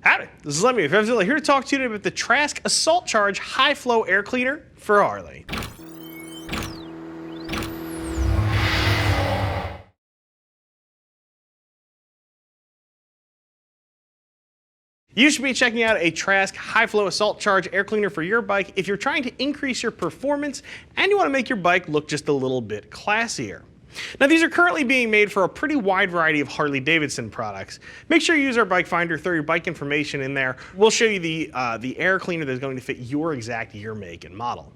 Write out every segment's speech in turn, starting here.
Howdy, this is Lemmy with RevZilla here to talk to you today about the Trask Assault Charge High Flow Air Cleaner for Harley. You should be checking out a Trask High Flow Assault Charge Air Cleaner for your bike if you're trying to increase your performance and you want to make your bike look just a little bit classier. Now these are currently being made for a pretty wide variety of Harley-Davidson products. Make sure you use our bike finder, throw your bike information in there. We'll show you the air cleaner that's going to fit your exact year, make, and model.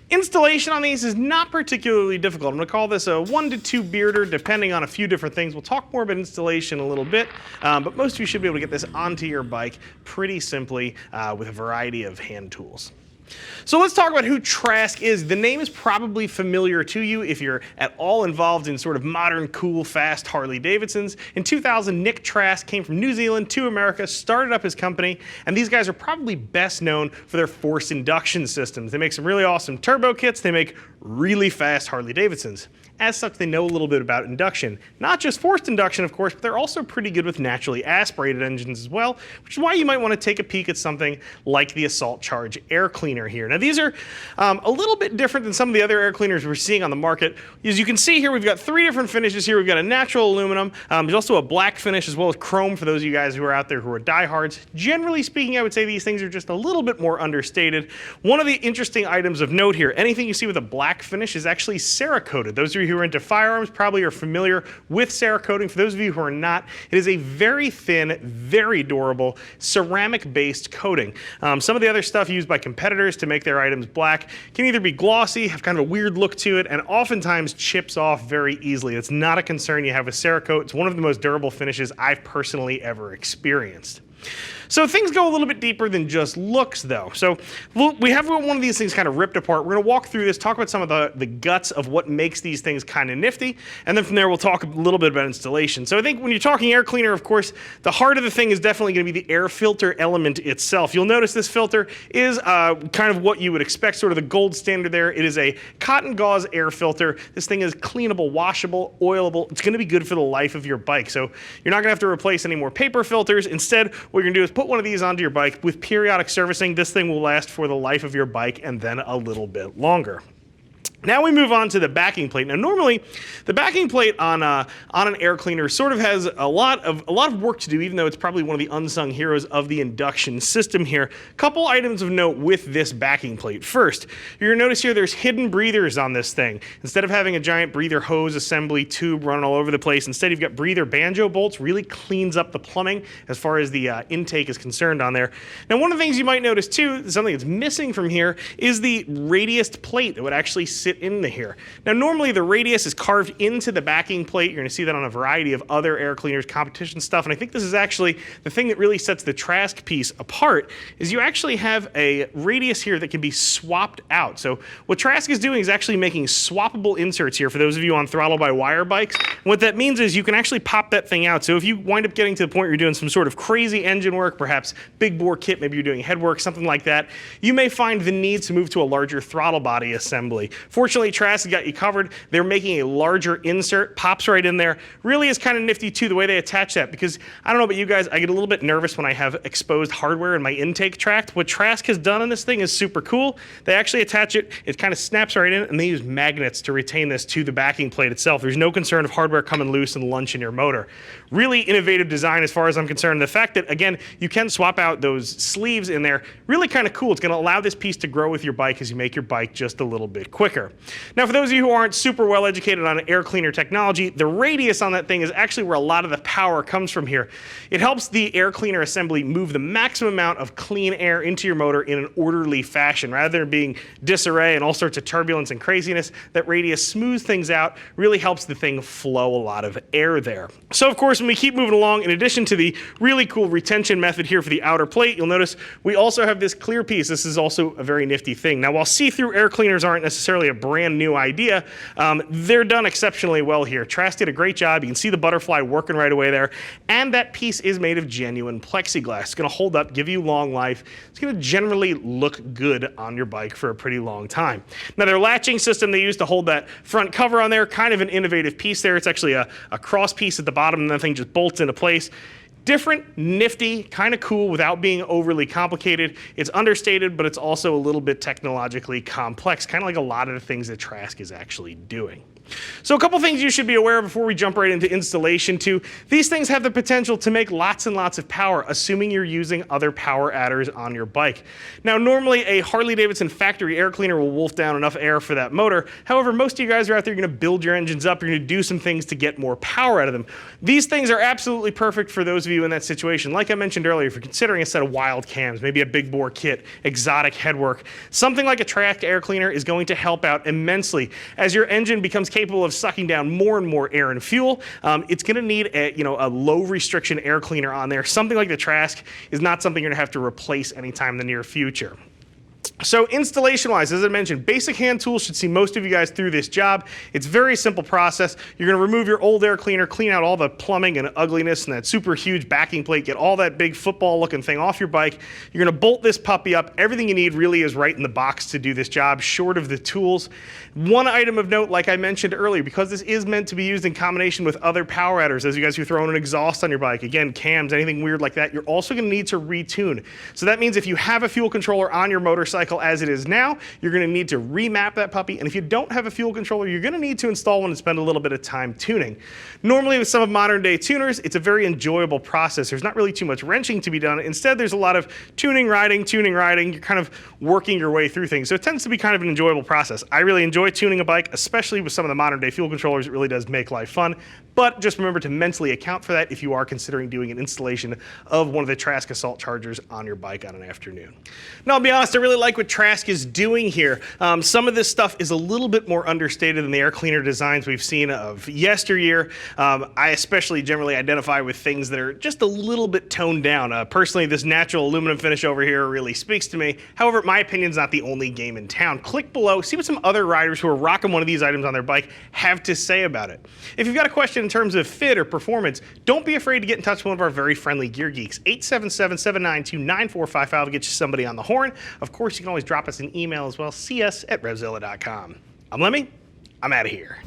Installation on these is not particularly difficult. I'm going to call this a 1 to 2 bearder depending on a few different things. We'll talk more about installation in a little bit, but most of you should be able to get this onto your bike pretty simply with a variety of hand tools. So let's talk about who Trask is. The name is probably familiar to you if you're at all involved in sort of modern, cool, fast Harley-Davidsons. In 2000, Nick Trask came from New Zealand to America, started up his company, and these guys are probably best known for their forced induction systems. They make some really awesome turbo kits. They make really fast Harley-Davidsons. As such, they know a little bit about induction. Not just forced induction, of course, but they're also pretty good with naturally aspirated engines as well, which is why you might want to take a peek at something like the Assault Charge Air Cleaner here. Now, these are a little bit different than some of the other air cleaners we're seeing on the market. As you can see here, we've got 3 different finishes here. We've got a natural aluminum. There's also a black finish as well as chrome for those of you guys who are out there who are diehards. Generally speaking, I would say these things are just a little bit more understated. One of the interesting items of note here, anything you see with a black finish is actually Cerakoted. Those of you who are into firearms probably are familiar with Cerakoting. For those of you who are not, it is a very thin, very durable, ceramic-based coating. Some of the other stuff used by competitors to make their items black can either be glossy, have kind of a weird look to it, and oftentimes chips off very easily. It's not a concern you have with Cerakote. It's one of the most durable finishes I've personally ever experienced. So things go a little bit deeper than just looks though. So we have one of these things kind of ripped apart. We're going to walk through this, talk about some of the guts of what makes these things kind of nifty, and then from there we'll talk a little bit about installation. So I think when you're talking air cleaner, of course, the heart of the thing is definitely going to be the air filter element itself. You'll notice this filter is kind of what you would expect, sort of the gold standard there. It is a cotton gauze air filter. This thing is cleanable, washable, oilable. It's going to be good for the life of your bike. So you're not going to have to replace any more paper filters. Instead, what you're going to do is put one of these onto your bike. With periodic servicing, this thing will last for the life of your bike and then a little bit longer. Now we move on to the backing plate. Now normally, the backing plate on an air cleaner sort of has a lot of work to do, even though it's probably one of the unsung heroes of the induction system here. Couple items of note with this backing plate. First, you're going to notice here there's hidden breathers on this thing. Instead of having a giant breather hose assembly tube running all over the place, instead you've got breather banjo bolts. Really cleans up the plumbing as far as the intake is concerned on there. Now one of the things you might notice too, something that's missing from here, is the radius plate that would actually sit into here. Now normally the radius is carved into the backing plate. You're going to see that on a variety of other air cleaners, competition stuff, and I think this is actually the thing that really sets the Trask piece apart, is you actually have a radius here that can be swapped out. So what Trask is doing is actually making swappable inserts here for those of you on throttle-by-wire bikes. And what that means is you can actually pop that thing out. So if you wind up getting to the point where you're doing some sort of crazy engine work, perhaps big bore kit, maybe you're doing head work, something like that, you may find the need to move to a larger throttle body assembly. Fortunately, Trask got you covered. They're making a larger insert, pops right in there. Really is kind of nifty too, the way they attach that, because I don't know about you guys, I get a little bit nervous when I have exposed hardware in my intake tract. What Trask has done on this thing is super cool. They actually attach it, it kind of snaps right in, and they use magnets to retain this to the backing plate itself. There's no concern of hardware coming loose and lunch in your motor. Really innovative design as far as I'm concerned. The fact that, again, you can swap out those sleeves in there, really kind of cool. It's going to allow this piece to grow with your bike as you make your bike just a little bit quicker. Now, for those of you who aren't super well educated on air cleaner technology, the radius on that thing is actually where a lot of the power comes from here. It helps the air cleaner assembly move the maximum amount of clean air into your motor in an orderly fashion. Rather than being disarray and all sorts of turbulence and craziness, that radius smooths things out, really helps the thing flow a lot of air there. So of course, when we keep moving along, in addition to the really cool retention method here for the outer plate, you'll notice we also have this clear piece. This is also a very nifty thing. Now, while see-through air cleaners aren't necessarily a brand new idea, they're done exceptionally well here. Trask did a great job. You can see the butterfly working right away there. And that piece is made of genuine plexiglass. It's going to hold up, give you long life. It's going to generally look good on your bike for a pretty long time. Now, their latching system they use to hold that front cover on there, kind of an innovative piece there. It's actually a cross piece at the bottom, and the thing just bolts into place. Different, nifty, kind of cool without being overly complicated. It's understated, but it's also a little bit technologically complex, kind of like a lot of the things that Trask is actually doing. So a couple things you should be aware of before we jump right into installation too. These things have the potential to make lots and lots of power, assuming you're using other power adders on your bike. Now normally a Harley-Davidson factory air cleaner will wolf down enough air for that motor. However, most of you guys are out there going to build your engines up, you're going to do some things to get more power out of them. These things are absolutely perfect for those of you in that situation. Like I mentioned earlier, if you're considering a set of wild cams, maybe a big bore kit, exotic headwork, something like a Trask air cleaner is going to help out immensely. As your engine becomes capable of sucking down more and more air and fuel, it's going to need a low restriction air cleaner on there. Something like the Trask is not something you're going to have to replace anytime in the near future. So installation wise, as I mentioned, basic hand tools should see most of you guys through this job. It's a very simple process. You're going to remove your old air cleaner, clean out all the plumbing and ugliness and that super huge backing plate, get all that big football looking thing off your bike. You're going to bolt this puppy up. Everything you need really is right in the box to do this job, short of the tools. One item of note, like I mentioned earlier, because this is meant to be used in combination with other power adders, as you guys who throw in an exhaust on your bike, again, cams, anything weird like that, you're also going to need to retune. So that means if you have a fuel controller on your motorcycle as it is now, you're going to need to remap that puppy, and if you don't have a fuel controller, you're going to need to install one and spend a little bit of time tuning. Normally with some of modern day tuners, it's a very enjoyable process. There's not really too much wrenching to be done. Instead, there's a lot of tuning, riding. You're kind of working your way through things. So it tends to be kind of an enjoyable process. I really enjoy tuning a bike, especially with some of the modern day fuel controllers. It really does make life fun. But just remember to mentally account for that if you are considering doing an installation of one of the Trask Assault Chargers on your bike on an afternoon. Now, I'll be honest, I really like what Trask is doing here. Some of this stuff is a little bit more understated than the air cleaner designs we've seen of yesteryear. I especially generally identify with things that are just a little bit toned down. Personally, this natural aluminum finish over here really speaks to me. However, my opinion is not the only game in town. Click below, see what some other riders who are rocking one of these items on their bike have to say about it. If you've got a question in terms of fit or performance, don't be afraid to get in touch with one of our very friendly gear geeks. 877-792-9455 will get you somebody on the horn. Of course, you can always drop us an email as well. See us at RevZilla.com. I'm Lemmy. I'm out of here.